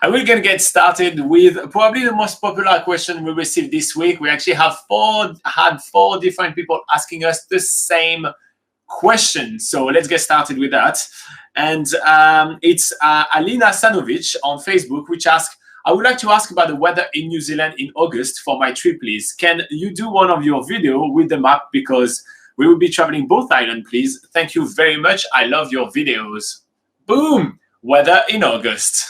And we're going to get started with probably the most popular question we received this week. We actually had four different people asking us the same question. So let's get started with that. And it's Alina Sanovic on Facebook, which asked, I would like to ask about the weather in New Zealand in August for my trip, please. Can you do one of your video with the map? Because we will be traveling both islands, please. Thank you very much. I love your videos. Boom! Weather in August.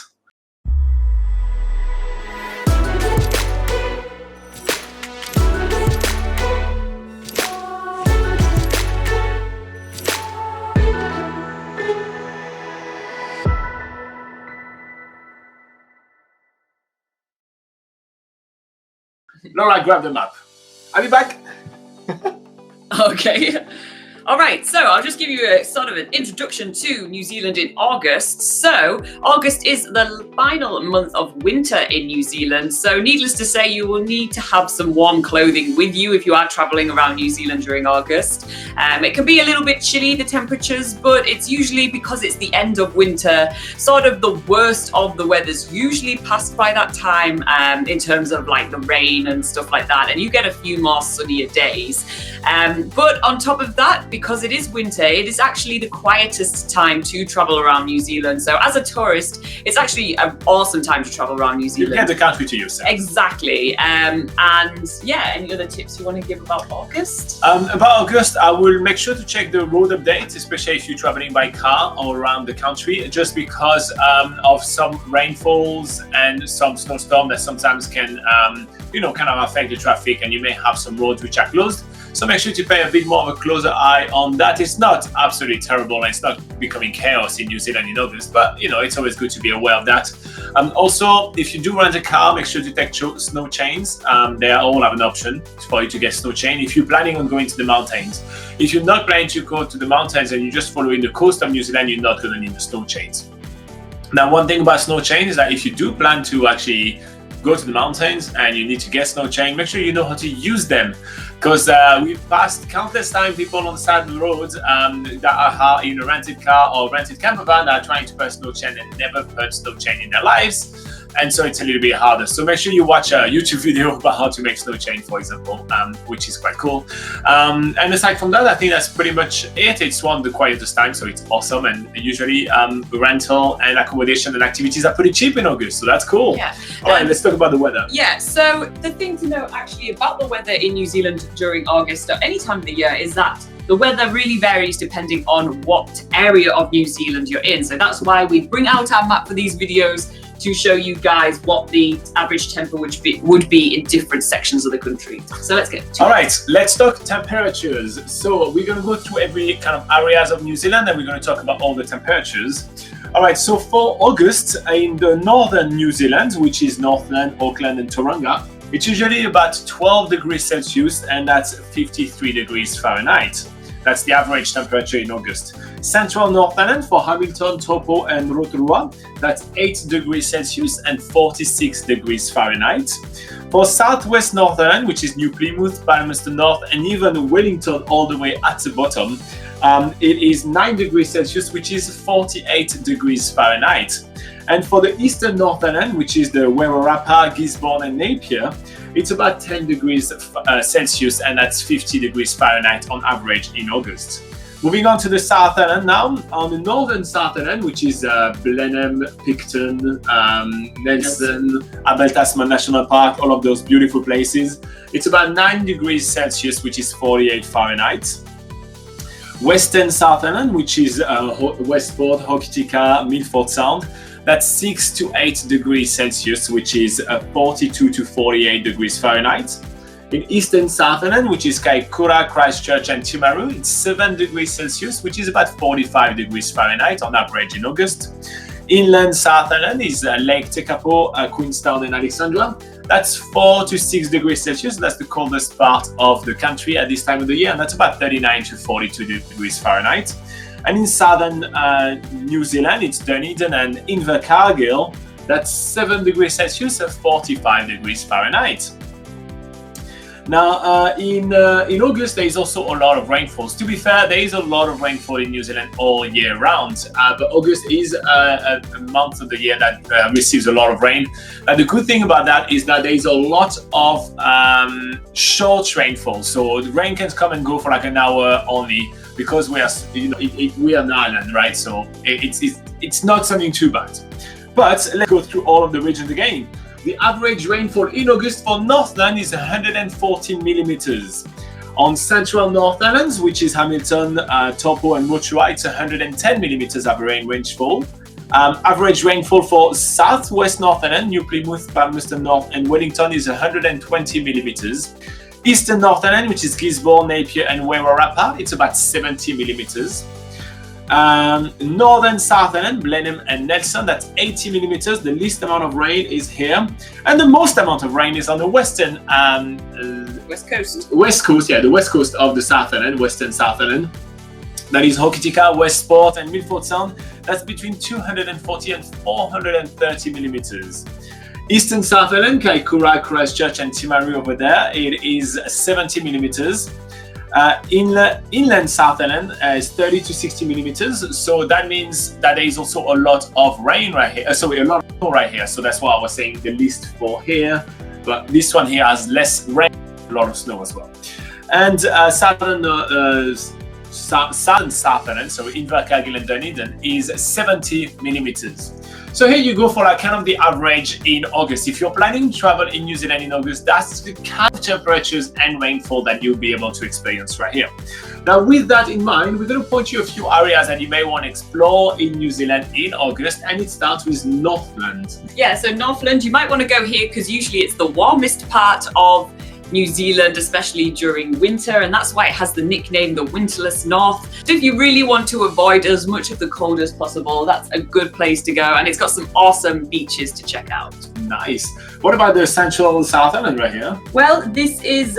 Laura, grab the map. I'll be back. Okay. All right, so I'll just give you a sort of an introduction to New Zealand in August. So August is the final month of winter in New Zealand. So needless to say, you will need to have some warm clothing with you if you are traveling around New Zealand during August. It can be a little bit chilly, the temperatures, but it's usually because it's the end of winter, sort of the worst of the weather's usually passed by that time in terms of like the rain and stuff like that. And you get a few more sunnier days. But on top of that, because it is winter, it is actually the quietest time to travel around New Zealand. So as a tourist, it's actually an awesome time to travel around New Zealand. You get the country to yourself. Exactly. And yeah, any other tips you want to give about August? About August, I will make sure to check the road updates, especially if you're traveling by car all around the country, just because of some rainfalls and some snowstorm that sometimes can, kind of affect the traffic, and you may have some roads which are closed. So make sure to pay a bit more of a closer eye on that. It's not absolutely terrible, and it's not becoming chaos in New Zealand in August, but it's always good to be aware of that. Also, if you do rent a car, make sure to take snow chains. They all have an option for you to get snow chain if you're planning on going to the mountains. If you're not planning to go to the mountains and you're just following the coast of New Zealand, you're not going to need the snow chains. Now, one thing about snow chain is that if you do plan to actually go to the mountains and you need to get snow chain, make sure you know how to use them. Because we've passed countless times people on the side of the road that are in a rented car or rented camper van that are trying to put snow chain and never put snow chain in their lives. And so it's a little bit harder. So make sure you watch a YouTube video about how to make snow chain, for example, which is quite cool. And aside from that, I think that's pretty much it. It's one of the quietest times, so it's awesome. And usually rental and accommodation and activities are pretty cheap in August, so that's cool. Yeah. All right, let's talk about the weather. Yeah, so the thing to know actually about the weather in New Zealand during August or any time of the year is that the weather really varies depending on what area of New Zealand you're in. So that's why we bring out our map for these videos to show you guys what the average temperature would be in different sections of the country. So let's get to it. All right, let's talk temperatures. So we're going to go through every kind of areas of New Zealand and we're going to talk about all the temperatures. All right, so for August in the northern New Zealand, which is Northland, Auckland and Tauranga, it's usually about 12 degrees Celsius and that's 53 degrees Fahrenheit. That's the average temperature in August. Central North Island for Hamilton, Taupo and Rotorua, that's 8 degrees Celsius and 46 degrees Fahrenheit. For Southwest North Island, which is New Plymouth, Palmerston North and even Wellington all the way at the bottom, it is 9 degrees Celsius, which is 48 degrees Fahrenheit. And for the Eastern North Island, which is the Wairarapa, Gisborne and Napier, it's about 10 degrees Celsius and that's 50 degrees Fahrenheit on average in August. Moving on to the South Island now. On the northern South Island, which is Blenheim, Picton, Nelson, Abel Tasman National Park, all of those beautiful places, it's about 9 degrees Celsius, which is 48 Fahrenheit. Western South Island, which is Westport, Hokitika, Milford Sound, that's 6 to 8 degrees Celsius, which is 42 to 48 degrees Fahrenheit. In Eastern South Island, which is Kaikoura, Christchurch and Timaru, it's 7 degrees Celsius, which is about 45 degrees Fahrenheit on average in August. Inland South Island is Lake Tekapo, Queenstown and Alexandra. That's 4 to 6 degrees Celsius. That's the coldest part of the country at this time of the year, and that's about 39 to 42 degrees Fahrenheit. And in southern New Zealand, it's Dunedin and Invercargill. That's 7 degrees Celsius and 45 degrees Fahrenheit. Now, in August, there is also a lot of rainfalls. To be fair, there is a lot of rainfall in New Zealand all year round, but August is a month of the year that receives a lot of rain. And the good thing about that is that there is a lot of short rainfall. So the rain can come and go for like an hour only, because we are, we are an island, right? So it's not something too bad. But let's go through all of the regions again. The average rainfall in August for Northland is 140 millimeters. On central North Islands, which is Hamilton, Taupo and Motua, it's 110 millimeters average rainfall. Average rainfall for southwest North Island, New Plymouth, Palmerston North and Wellington is 120 millimeters. Eastern North Island, which is Gisborne, Napier and Wairarapa, it's about 70 millimeters. Northern South Island, Blenheim and Nelson, that's 80 millimeters. The least amount of rain is here, and the most amount of rain is on the western West Coast. West Coast, yeah, the west coast of the South Island, Western South Island. That is Hokitika, Westport and Milford Sound. That's between 240 and 430 millimeters. Eastern South Island, Kaikoura, Christchurch and Timaru over there, it is 70 millimeters. Inland South Island is 30 to 60 millimeters, so that means that there is also a lot of rain right here. So a lot of snow right here. So that's why I was saying the least for here. But this one here has less rain, a lot of snow as well. And southern South Island, so Invercargill and Dunedin, is 70 millimeters. So here you go for like kind of the average in August. If you're planning to travel in New Zealand in August, that's the kind of temperatures and rainfall that you'll be able to experience right here. Now, with that in mind, we're going to point you a few areas that you may want to explore in New Zealand in August, and it starts with Northland. Yeah, so Northland, you might want to go here because usually it's the warmest part of New Zealand, especially during winter, and that's why it has the nickname the Winterless North. So if you really want to avoid as much of the cold as possible, that's a good place to go, and it's got some awesome beaches to check out. Nice. What about the central South Island right here? Well, this is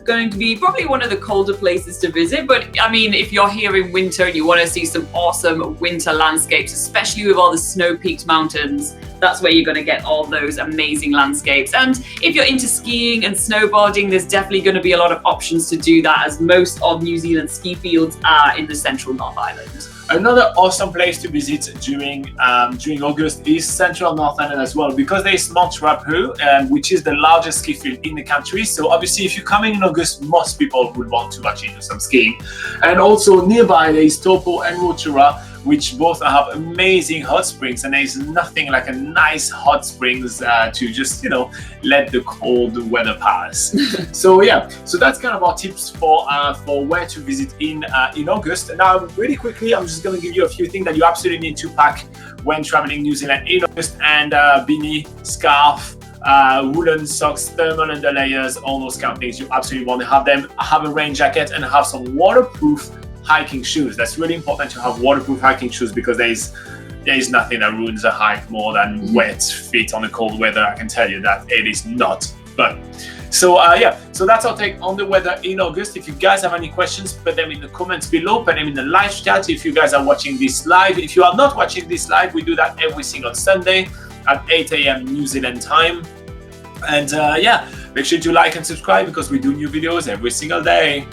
going to be probably one of the colder places to visit, but I mean, if you're here in winter and you want to see some awesome winter landscapes, especially with all the snow-peaked mountains, that's where you're going to get all those amazing landscapes. And if you're into skiing and snowboarding, there's definitely going to be a lot of options to do that, as most of New Zealand's ski fields are in the central North Island. Another awesome place to visit during August is central North Island as well, because there is Mount Rapu, which is the largest ski field in the country. So obviously, if you're coming in August, most people would want to actually do some skiing. And also nearby there is Taupo and Motua, which both have amazing hot springs, and there's nothing like a nice hot springs to just, let the cold weather pass. So yeah, so that's kind of our tips for where to visit in August. Now, really quickly, I'm just going to give you a few things that you absolutely need to pack when traveling New Zealand in August, and beanie, scarf, woolen socks, thermal underlayers, all those kind of things. You absolutely want to have them. Have a rain jacket and have some waterproof hiking shoes. That's really important to have waterproof hiking shoes, because there is nothing that ruins a hike more than wet feet on the cold weather. I can tell you that it is not fun. So yeah, so that's our take on the weather in August. If you guys have any questions, put them in the comments below, put them in the live chat if you guys are watching this live. If you are not watching this live, we do that every single Sunday at 8 a.m. New Zealand time. And yeah, make sure to like and subscribe, because we do new videos every single day.